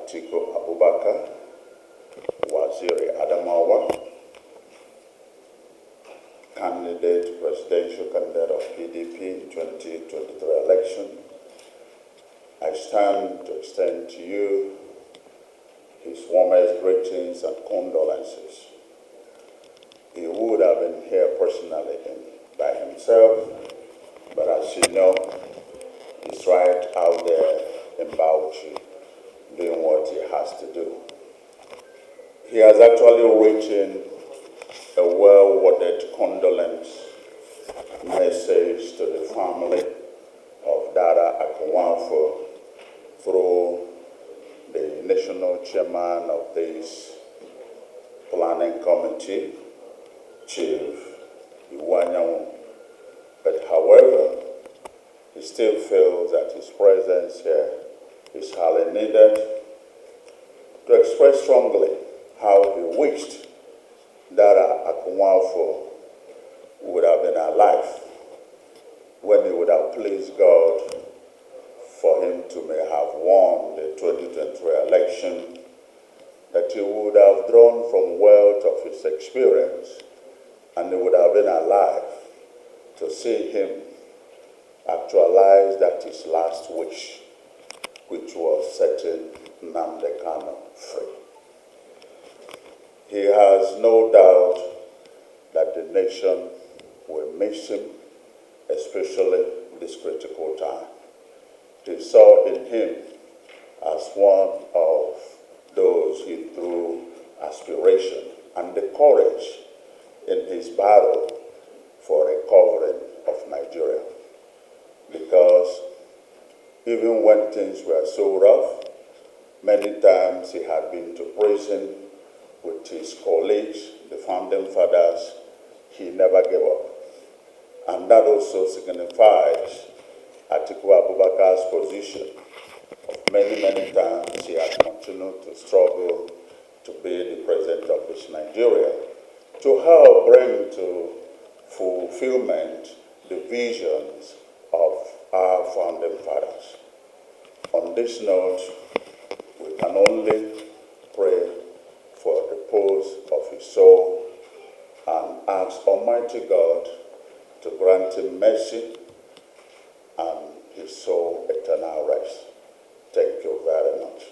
Atiku Abubakar, Waziri Adamawa, presidential candidate of PDP in 2023 election. I stand to extend to you his warmest greetings and condolences. He would have been here personally by himself, but as you know, he's right out there in Bauchi doing what he has to do. He has actually written a well-worded condolence message to the family of Dada Akonwafo through the national chairman of this planning committee, Chief Iwanyanwu. But however, he still feels that his presence here is highly needed to express strongly how he wished Dada Akonwafo would have been alive when he would have pleased God for him to may have won the 2023 election, that he would have drawn from wealth of his experience and he would have been alive to see him actualize that his last wish, which was setting Nnamdi Kanu free. He has no doubt that the nation will miss him, especially this critical time. He saw in him as one of those he drew aspiration and the courage in his battle for recovering of Nigeria. Because even when things were so rough, many times he had been to prison with his colleagues, the founding fathers. He never gave up. And that also signifies Atiku Abubakar's position of many times he has continued to struggle to be the president of this Nigeria, to help bring to fulfillment the visions of our founding fathers. On this note, we can only pray for the repose of his soul and ask Almighty God to grant him mercy and his soul eternal rest. Thank you very much.